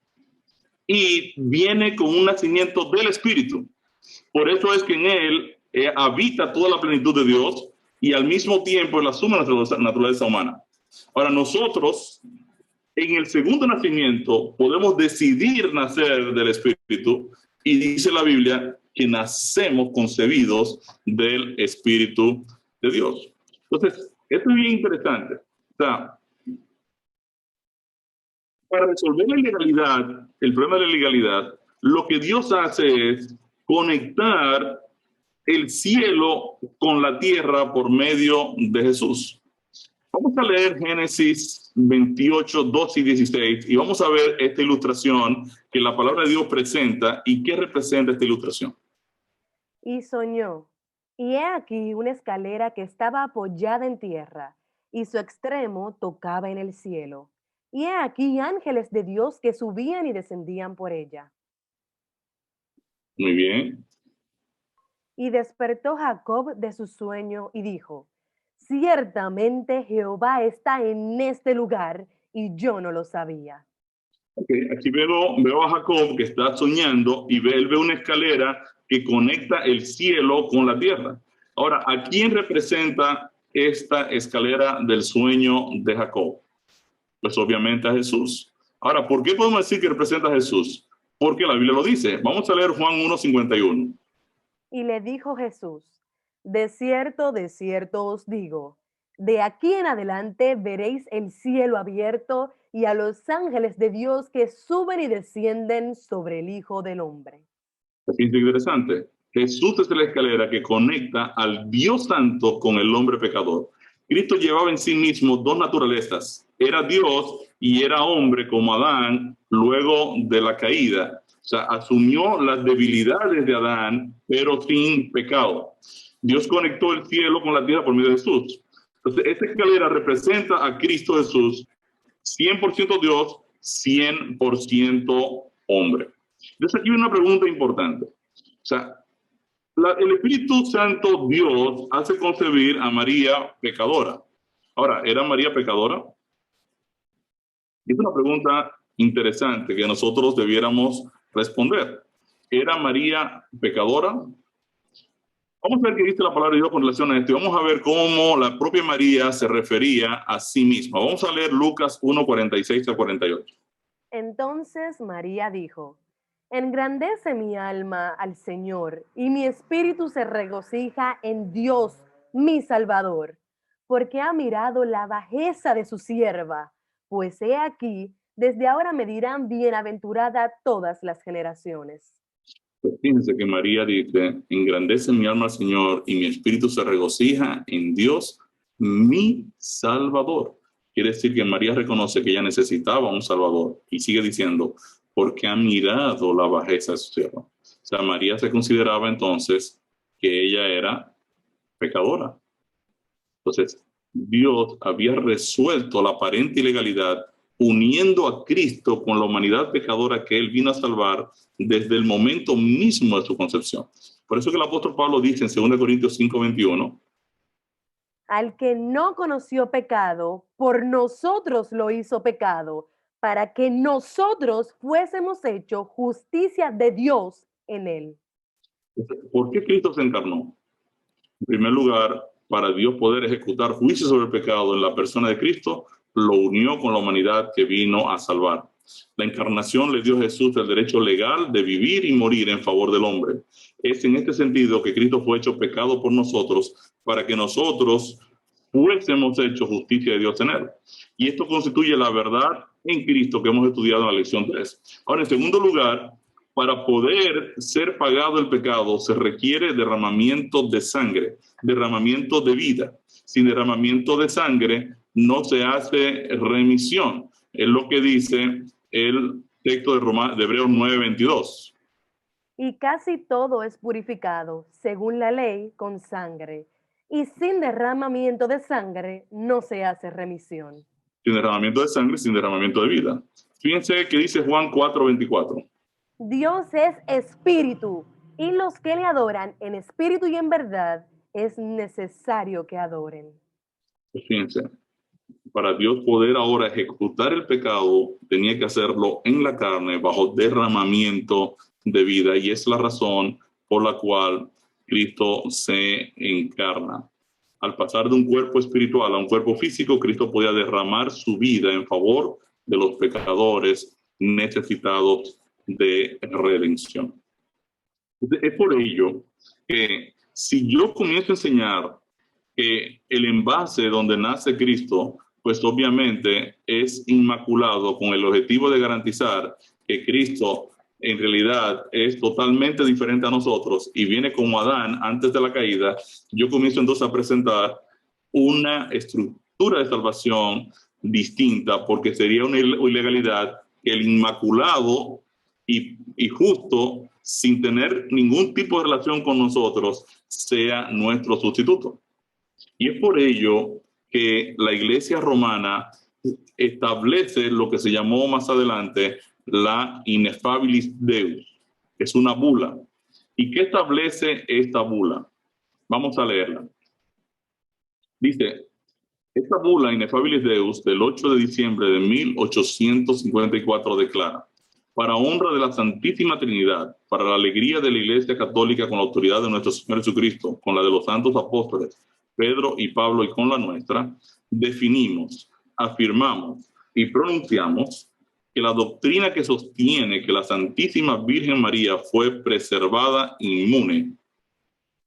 y viene con un nacimiento del Espíritu. Por eso es que en Él habita toda la plenitud de Dios y al mismo tiempo Él asume nuestra naturaleza humana. Ahora nosotros, en el segundo nacimiento, podemos decidir nacer del Espíritu y dice la Biblia que nacemos concebidos del Espíritu de Dios. Entonces, esto es bien interesante. O sea, para resolver la ilegalidad, el problema de la ilegalidad, lo que Dios hace es conectar el cielo con la tierra por medio de Jesús. Vamos a leer Génesis 28, 2 y 16 y vamos a ver esta ilustración que la palabra de Dios presenta y qué representa esta ilustración.
Y soñó, y he aquí una escalera que estaba apoyada en tierra, y su extremo tocaba en el cielo. Y he aquí ángeles de Dios que subían y descendían por ella.
Muy bien.
Y despertó Jacob de su sueño y dijo, ciertamente Jehová está en este lugar y yo no lo sabía.
Okay. Aquí veo a Jacob que está soñando y él ve una escalera que conecta el cielo con la tierra. Ahora, ¿a quién representa esta escalera del sueño de Jacob? Pues obviamente a Jesús. Ahora, ¿por qué podemos decir que representa a Jesús? Porque la Biblia lo dice. Vamos a leer Juan 1:51.
Y le dijo Jesús: de cierto os digo, de aquí en adelante veréis el cielo abierto y a los ángeles de Dios que suben y descienden sobre el Hijo del Hombre.
Es interesante. Jesús es la escalera que conecta al Dios Santo con el hombre pecador. Cristo llevaba en sí mismo dos naturalezas. Era Dios y era hombre como Adán luego de la caída. O sea, asumió las debilidades de Adán, pero sin pecado. Dios conectó el cielo con la tierra por medio de Jesús. Entonces, esta escalera representa a Cristo Jesús, 100% Dios, 100% hombre. Entonces, aquí hay una pregunta importante. O sea, el Espíritu Santo Dios hace concebir a María pecadora. Ahora, ¿era María pecadora? Es una pregunta interesante que nosotros debiéramos responder. ¿Era María pecadora? Vamos a ver qué dice la palabra de Dios con relación a esto. Vamos a ver cómo la propia María se refería a sí misma. Vamos a leer Lucas 1:46-48.
Entonces María dijo: engrandece mi alma al Señor, y mi espíritu se regocija en Dios, mi Salvador, porque ha mirado la bajeza de su sierva. Pues he aquí, desde ahora me dirán bienaventurada todas las generaciones.
Pues fíjense que María dice: engrandece mi alma al Señor, y mi espíritu se regocija en Dios, mi Salvador. Quiere decir que María reconoce que ella necesitaba un Salvador, y sigue diciendo: porque ha mirado la bajeza de su sierva. O sea, María se consideraba entonces que ella era pecadora. Entonces, Dios había resuelto la aparente ilegalidad uniendo a Cristo con la humanidad pecadora que Él vino a salvar desde el momento mismo de su concepción. Por eso que el apóstol Pablo dice en 2 Corintios 5:21,
al que no conoció pecado, por nosotros lo hizo pecado, para que nosotros fuésemos hechos justicia de Dios en él.
¿por qué Cristo se encarnó? En primer lugar, para Dios poder ejecutar juicio sobre el pecado en la persona de Cristo, lo unió con la humanidad que vino a salvar. La encarnación le dio a Jesús el derecho legal de vivir y morir en favor del hombre. Es en este sentido que Cristo fue hecho pecado por nosotros, para que nosotros fuésemos hechos justicia de Dios en él. Y esto constituye la verdad en Cristo que hemos estudiado en la lección 3. Ahora, en segundo lugar, para poder ser pagado el pecado se requiere derramamiento de sangre, derramamiento de vida. Sin derramamiento de sangre no se hace remisión. Es lo que dice el texto de Hebreos 9:22.
Y casi todo es purificado, según la ley, con sangre. Y sin derramamiento de sangre no se hace remisión.
Sin derramamiento de sangre, sin derramamiento de vida. Fíjense que dice Juan 4:24.
Dios es espíritu, y los que le adoran en espíritu y en verdad es necesario que adoren.
Fíjense, para Dios poder ahora ejecutar el pecado, tenía que hacerlo en la carne, bajo derramamiento de vida, y es la razón por la cual Cristo se encarna. Al pasar de un cuerpo espiritual a un cuerpo físico, Cristo podía derramar su vida en favor de los pecadores necesitados de redención. Es por ello que si yo comienzo a enseñar que el envase donde nace Cristo, pues obviamente es inmaculado, con el objetivo de garantizar que Cristo en realidad es totalmente diferente a nosotros y viene como Adán antes de la caída, yo comienzo entonces a presentar una estructura de salvación distinta, porque sería una ilegalidad que el inmaculado y justo, sin tener ningún tipo de relación con nosotros, sea nuestro sustituto. Y es por ello que la Iglesia romana establece lo que se llamó más adelante la Ineffabilis Deus. Es una bula. ¿Y qué establece esta bula? Vamos a leerla. Dice, esta bula Ineffabilis Deus del 8 de diciembre de 1854 declara: para honra de la Santísima Trinidad, para la alegría de la Iglesia Católica con la autoridad de nuestro Señor Jesucristo, con la de los santos apóstoles, Pedro y Pablo y con la nuestra, definimos, afirmamos y pronunciamos que la doctrina que sostiene que la Santísima Virgen María fue preservada inmune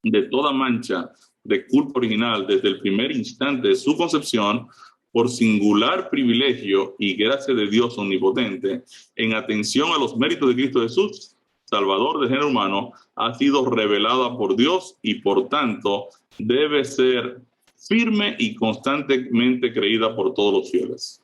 de toda mancha de culpa original desde el primer instante de su concepción, por singular privilegio y gracia de Dios omnipotente, en atención a los méritos de Cristo Jesús, Salvador del género humano, ha sido revelada por Dios y por tanto debe ser firme y constantemente creída por todos los fieles.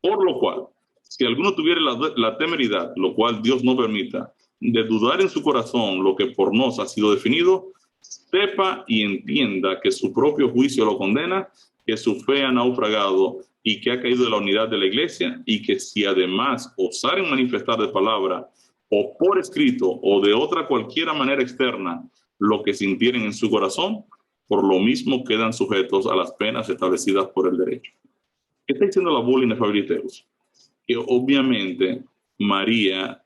Por lo cual, si alguno tuviera la temeridad, lo cual Dios no permita, de dudar en su corazón lo que por nos ha sido definido, sepa y entienda que su propio juicio lo condena, que su fe ha naufragado y que ha caído de la unidad de la iglesia, y que si además osaren manifestar de palabra o por escrito o de otra cualquiera manera externa lo que sintieren en su corazón, por lo mismo quedan sujetos a las penas establecidas por el derecho. ¿Qué está diciendo la bula Inefabiliteus? Que obviamente María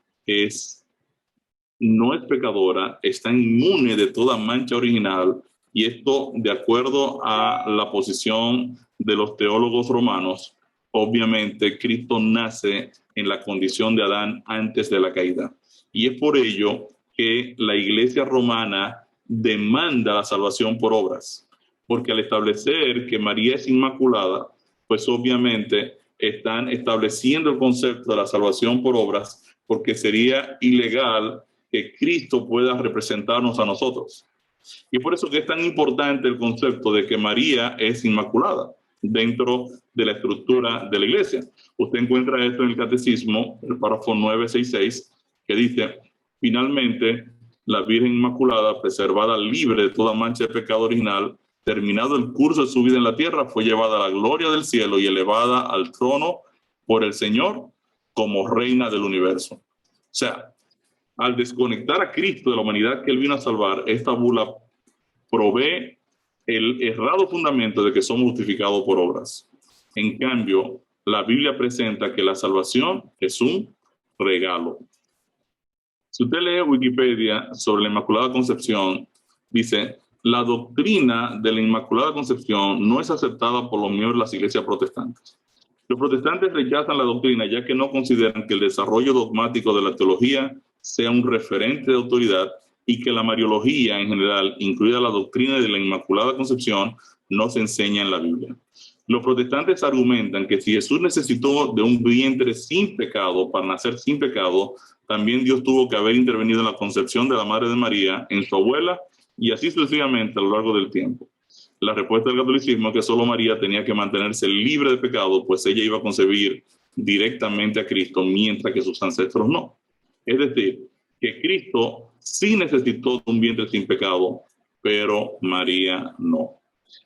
no es pecadora, está inmune de toda mancha original, y esto, de acuerdo a la posición de los teólogos romanos, obviamente Cristo nace en la condición de Adán antes de la caída. Y es por ello que la Iglesia romana demanda la salvación por obras, porque al establecer que María es inmaculada, pues obviamente están estableciendo el concepto de la salvación por obras, porque sería ilegal que Cristo pueda representarnos a nosotros. Y por eso que es tan importante el concepto de que María es inmaculada dentro de la estructura de la iglesia. Usted encuentra esto en el Catecismo, el párrafo 966, que dice: finalmente, la Virgen Inmaculada, preservada libre de toda mancha de pecado original, terminado el curso de su vida en la tierra, fue llevada a la gloria del cielo y elevada al trono por el Señor como reina del universo. O sea, al desconectar a Cristo de la humanidad que él vino a salvar, esta bula provee el errado fundamento de que somos justificados por obras. En cambio, la Biblia presenta que la salvación es un regalo. Si usted lee Wikipedia sobre la Inmaculada Concepción, dice: la doctrina de la Inmaculada Concepción no es aceptada por los miembros de las iglesias protestantes. Los protestantes rechazan la doctrina ya que no consideran que el desarrollo dogmático de la teología sea un referente de autoridad, y que la mariología en general, incluida la doctrina de la Inmaculada Concepción, no se enseña en la Biblia. Los protestantes argumentan que si Jesús necesitó de un vientre sin pecado para nacer sin pecado, también Dios tuvo que haber intervenido en la concepción de la Madre de María, en su abuela, y así sucesivamente a lo largo del tiempo. La respuesta del catolicismo es que solo María tenía que mantenerse libre de pecado, pues ella iba a concebir directamente a Cristo, mientras que sus ancestros no. Es decir, que Cristo sí necesitó de un vientre sin pecado, pero María no.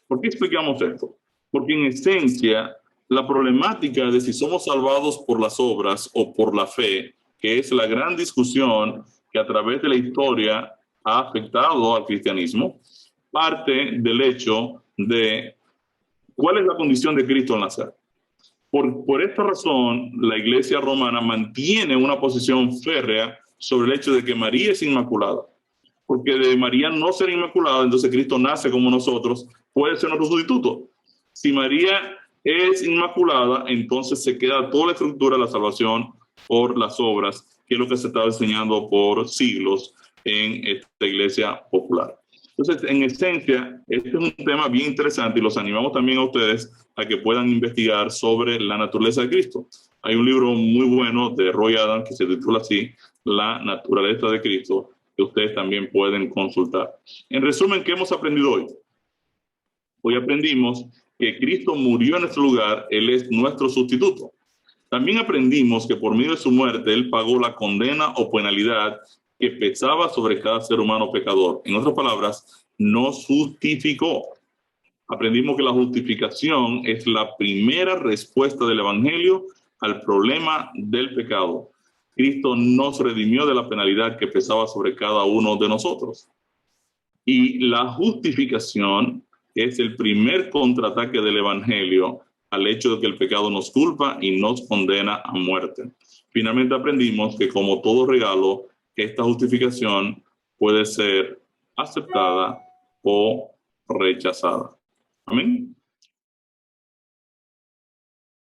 ¿Por qué explicamos esto? Porque en esencia, la problemática de si somos salvados por las obras o por la fe, que es la gran discusión que a través de la historia ha afectado al cristianismo, parte del hecho de cuál es la condición de Cristo al nacer. Por esta razón, la Iglesia romana mantiene una posición férrea sobre el hecho de que María es inmaculada. Porque de María no ser inmaculada, entonces Cristo nace como nosotros, puede ser nuestro sustituto. Si María es inmaculada, entonces se queda toda la estructura de la salvación por las obras, que es lo que se está enseñando por siglos en esta iglesia popular. Entonces, en esencia, este es un tema bien interesante y los animamos también a ustedes a que puedan investigar sobre la naturaleza de Cristo. Hay un libro muy bueno de Roy Adams que se titula así, La naturaleza de Cristo, que ustedes también pueden consultar. En resumen, ¿qué hemos aprendido hoy? Hoy aprendimos que Cristo murió en nuestro lugar, Él es nuestro sustituto. También aprendimos que por medio de su muerte, Él pagó la condena o penalidad que pesaba sobre cada ser humano pecador. En otras palabras, nos justificó. Aprendimos que la justificación es la primera respuesta del Evangelio al problema del pecado. Cristo nos redimió de la penalidad que pesaba sobre cada uno de nosotros. Y la justificación es el primer contraataque del Evangelio al hecho de que el pecado nos culpa y nos condena a muerte. Finalmente aprendimos que, como todo regalo, esta justificación puede ser aceptada o rechazada. Amén.